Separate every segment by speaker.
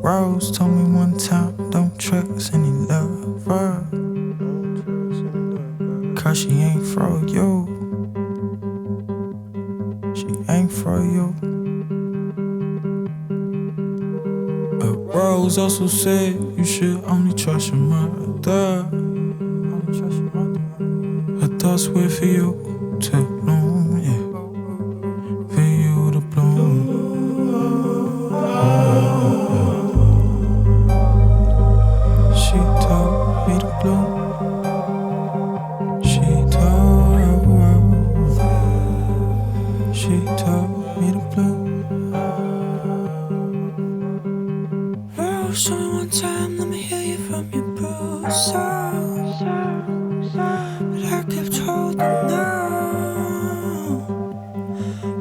Speaker 1: Rose told me one time, don't trust any lover, 'cause she ain't for you. She ain't for you. Rose also said you should only trust your mother. Her thoughts wait for you to bloom, yeah. For you to bloom. She told me to bloom. She told me to bloom. Rose, only one time, let me hear you from your bruised soul. But I kept holding on,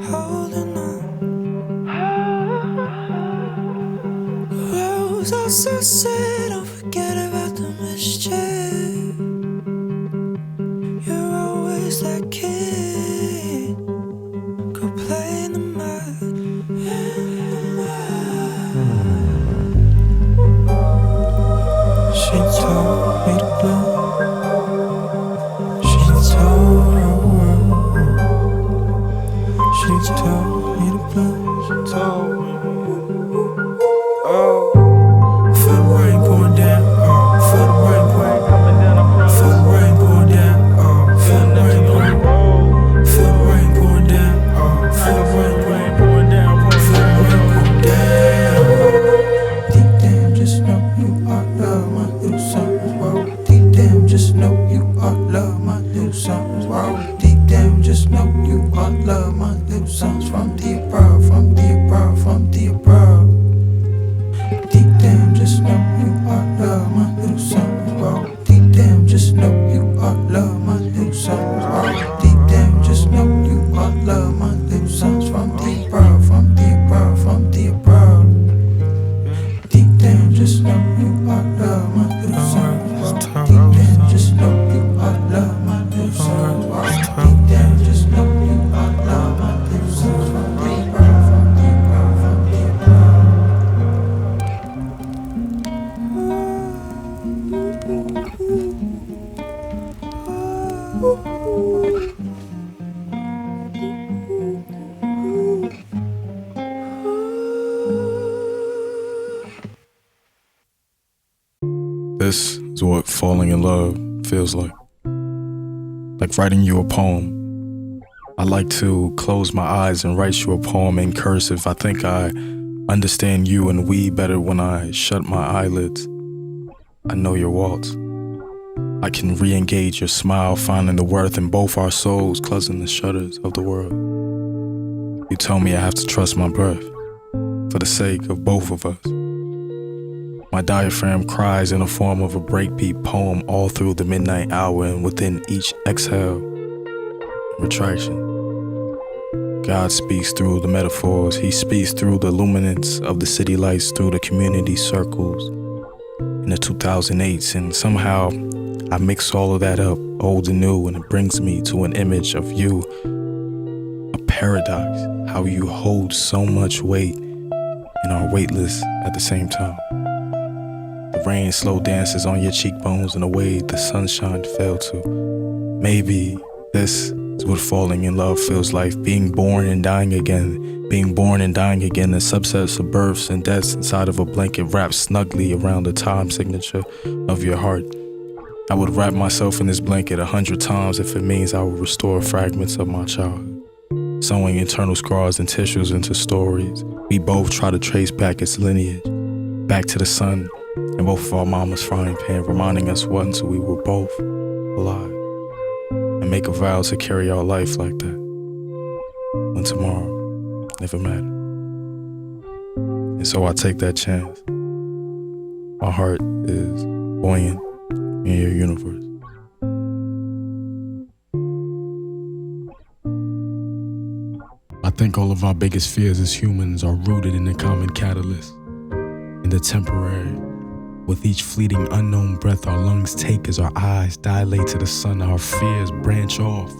Speaker 1: holding on. Rose also said, don't forget about the mischief. You're always that kid, go play in the mud, She told me to bloom. She told me to bloom. She told me. Oh, feel the rain pouring down. Oh, feel the rain pouring down. Feel the rain pouring down. Oh, feel the rain pouring down. Feel the rain pouring down. Oh, feel the rain pouring down. Feel the rain pouring down. Deep down, just know you are love, my little something. Whoa. Deep down, just know you are love, my little something. Whoa. Deep down, just know you are love, my little sons from the above, from the above, from the above. Deep down, just know you are love, my little sons. Whoa. Deep down, just know you are love, my little sons. Whoa. Deep down, just know you are love, my little sons from the above, from the above, from the above. Deep down, just know you are love, my little sons. Deep down, just know you are love, my little sons. Deep down, just know you are love, my little sons from the above, from the above, from the
Speaker 2: This is what falling in love feels like. Like writing you a poem. I like to close my eyes and write you a poem in cursive. I think I understand you and we better when I shut my eyelids. I know your waltz. I can re-engage your smile, finding the worth in both our souls, closing the shutters of the world. You tell me I have to trust my breath, for the sake of both of us. My diaphragm cries in the form of a breakbeat poem all through the midnight hour, and within each exhale, retraction. God speaks through the metaphors. He speaks through the luminance of the city lights, through the community circles in the 2008s, and somehow I mix all of that up, old and new, and it brings me to an image of you, a paradox, how you hold so much weight and are weightless at the same time. The rain slow dances on your cheekbones in a way the sunshine fell to. Maybe this is what falling in love feels like, being born and dying again, being born and dying again, the subsets of births and deaths inside of a blanket wrapped snugly around the time signature of your heart. I would wrap myself in this blanket 100 times if it means I will restore fragments of my childhood, sewing internal scars and tissues into stories. We both try to trace back its lineage, back to the sun, and both of our mama's frying pan, reminding us once we were both alive, and make a vow to carry our life like that, when tomorrow never mattered. And so I take that chance. My heart is buoyant in your universe. I think all of our biggest fears as humans are rooted in a common catalyst. in the temporary. With each fleeting unknown breath our lungs take as our eyes dilate to the sun, our fears branch off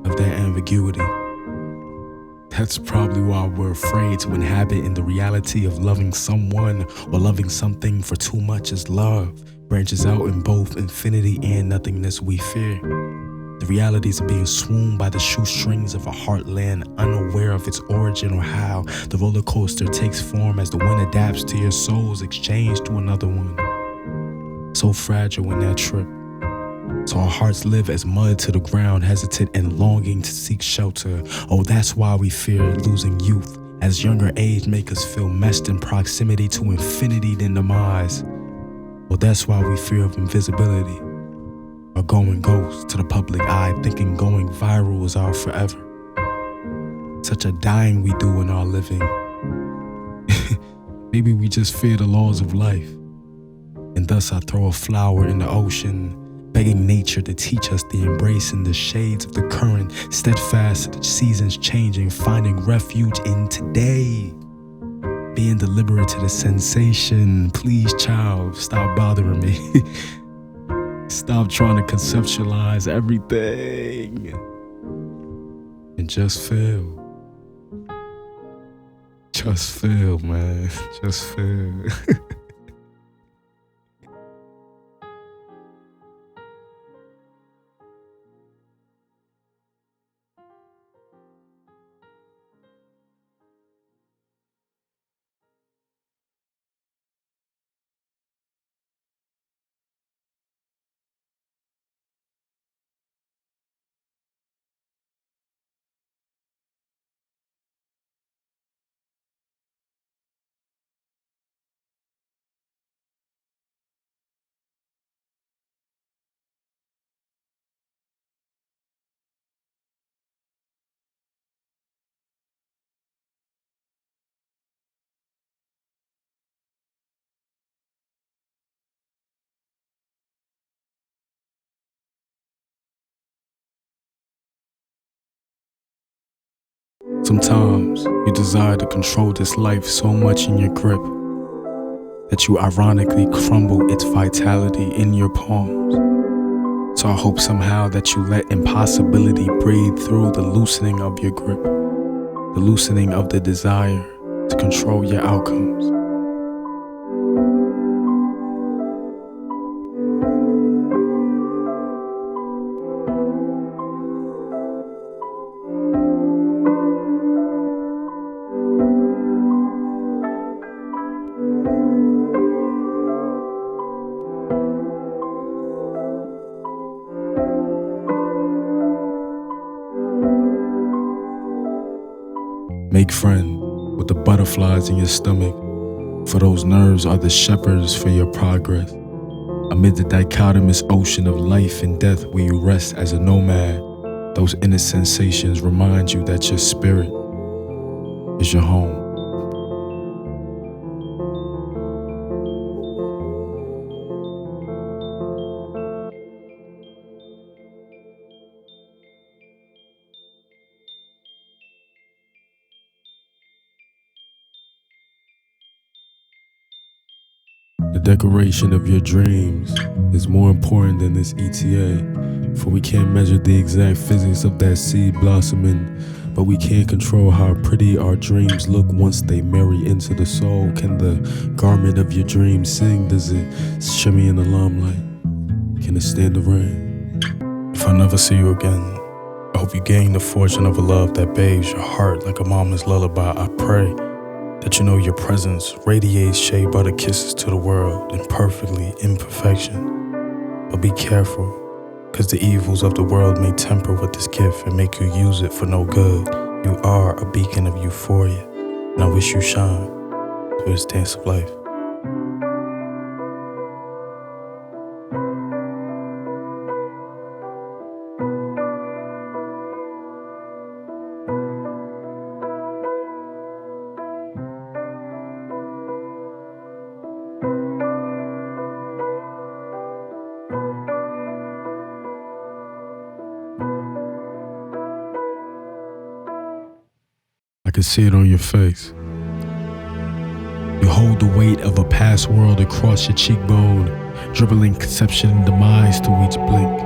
Speaker 2: of their ambiguity. That's probably why we're afraid to inhabit in the reality of loving someone or loving something, for too much is love, branches out in both infinity and nothingness we fear. The realities of being swooned by the shoestrings of a heartland, unaware of its origin or how the roller coaster takes form as the wind adapts to your soul's exchange to another one. So fragile in that trip. So our hearts live as mud to the ground, hesitant and longing to seek shelter. Oh, that's why we fear losing youth, as younger age make us feel meshed in proximity to infinity than demise. Well, that's why we fear of invisibility, or going ghost to the public eye, thinking going viral is our forever. Such a dying we do in our living. Maybe we just fear the laws of life, and thus I throw a flower in the ocean, begging nature to teach us the embrace in the shades of the current, steadfast to the seasons changing, finding refuge in today, being deliberate to the sensation. Please, child, stop bothering me. Stop trying to conceptualize everything and just feel. Just feel, man. Just feel. Sometimes you desire to control this life so much in your grip that you ironically crumble its vitality in your palms. So I hope somehow that you let impossibility breathe through the loosening of your grip, the loosening of the desire to control your outcomes. Make friend with the butterflies in your stomach, for those nerves are the shepherds for your progress. Amid the dichotomous ocean of life and death where you rest as a nomad, those inner sensations remind you that your spirit is your home. The decoration of your dreams is more important than this ETA, for we can't measure the exact physics of that seed blossoming, but we can control how pretty our dreams look once they marry into the soul. Can the garment of your dreams sing? Does it shimmy in the limelight? Can it stand the rain? If I never see you again, I hope you gain the fortune of a love that bathes your heart like a mama's lullaby. I pray that you know your presence radiates shea butter kisses to the world in perfectly imperfection. But be careful, cause the evils of the world may temper with this gift and make you use it for no good. You are a beacon of euphoria, and I wish you shine through this dance of life. I can see it on your face. You
Speaker 3: hold the weight of a past world across your cheekbone, dribbling conception and demise to each blink.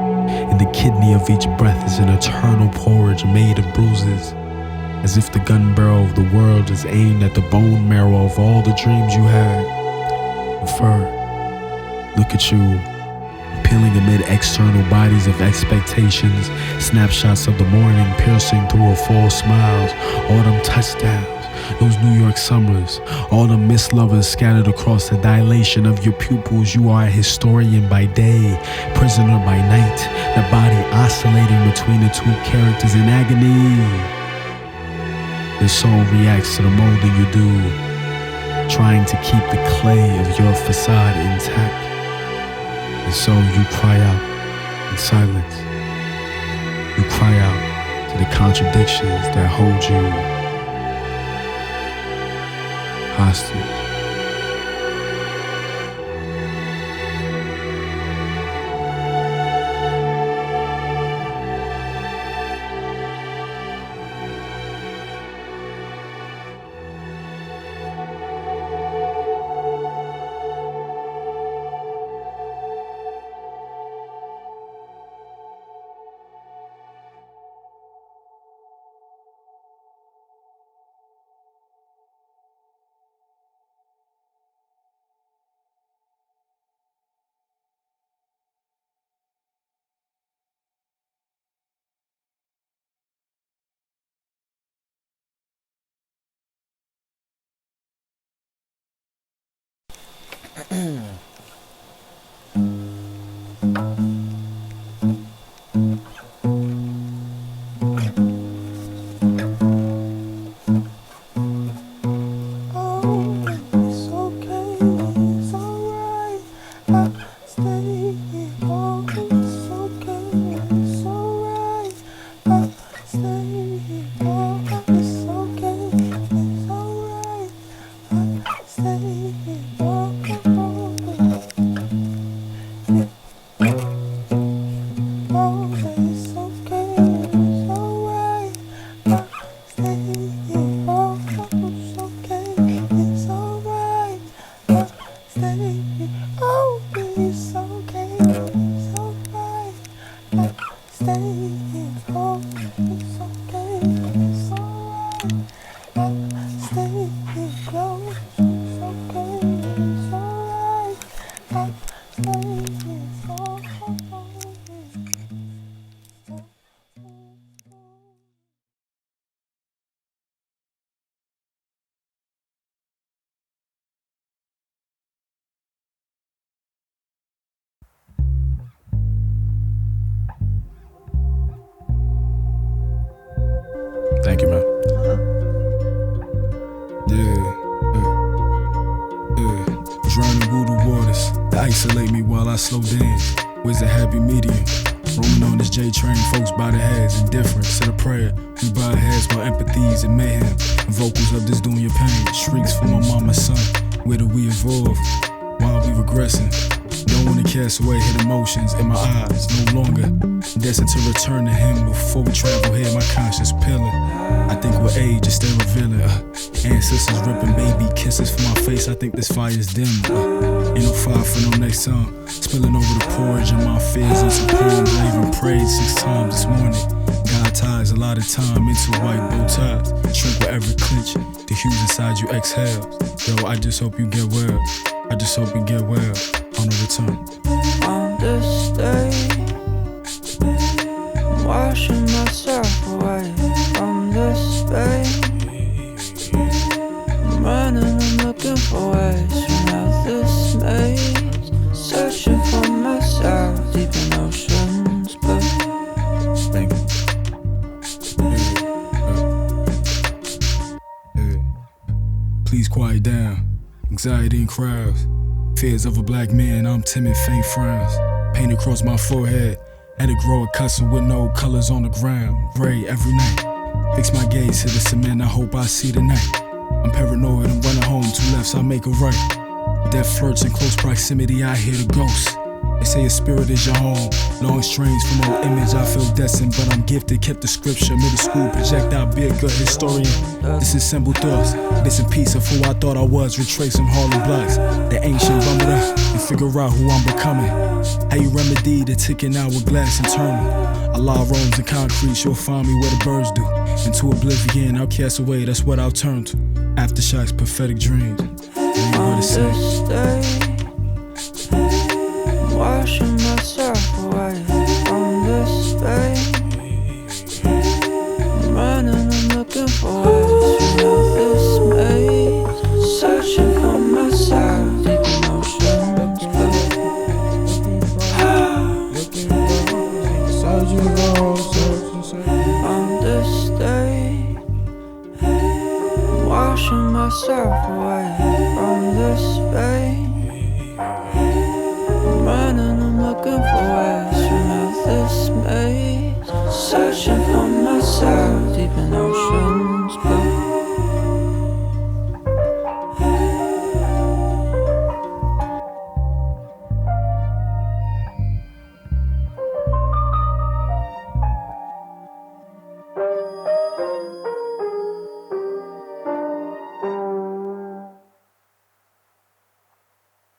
Speaker 3: And the kidney of each breath is an eternal porridge made of bruises, as if the gun barrel of the world is aimed at the bone marrow of all the dreams you had. Infer, look at you, peeling amid external bodies of expectations, snapshots of the morning piercing through her false smiles, autumn touchdowns, those New York summers, all the missed lovers scattered across the dilation of your pupils. You are a historian by day, prisoner by night, the body oscillating between the two characters in agony. Your soul reacts to the molding you do, trying to keep the clay of your facade intact. And so you cry out in silence. You cry out to the contradictions that hold you hostage.
Speaker 2: Thank you, man.
Speaker 3: Drowning voodoo waters to isolate me while I slow down. Where's the happy medium? Roaming on this J train, folks by the heads, indifference to the prayer. We buy heads while empathies and mayhem. And vocals of this doing your pain, shrieks from my mama's son. Where do we evolve? Why are we regressing? Don't want to cast away hid emotions in my eyes, no longer destined to return to him. Before we travel here, my conscience peeling. I think with age it's still revealing. Ancestors ripping baby kisses from my face. I think this fire's dim. Ain't no fire for no next time. Spilling over the porridge of my fears into poems. I even prayed 6 times this morning. God ties a lot of time into white bow ties. Shrink with every clench. The hues inside you exhales. Yo, I just hope you get well. I just hope you get well on the return.
Speaker 4: On this day, I'm washing myself away from this space. I'm running and looking for ways from out this maze, searching for myself deep in oceans blue.
Speaker 3: Thank you. Please quiet down. Anxiety in crowds. Fears of a black man, I'm timid, faint frowns. Paint across my forehead. Had to grow a custom with no colors on the ground. Gray every night. Fix my gaze to the cement, I hope I see the night. I'm paranoid, I'm running home, 2 lefts, I make a right. Death flirts in close proximity, I hear the ghost. They say your spirit is your home. Long strings from old image, I feel destined, but I'm gifted. Kept the scripture, middle school projectile, be a good historian. Disassemble thoughts, bits and pieces of who I thought I was. Retrace some Harlem blocks, the ancient rumble up, and figure out who I'm becoming. How you remedy the ticking hourglass internal. Allah roams in concrete, you'll find me where the birds do. Into oblivion, I'll cast away, that's what I'll turn to. Aftershocks, prophetic dreams.
Speaker 4: On this day, washing myself away from this space. I'm running, I'm looking for ways from out this maze. Searching for myself, deep emotions blue. On this day, washing myself away from this space. I'm running, I'm looking for ways from out this maze. Searching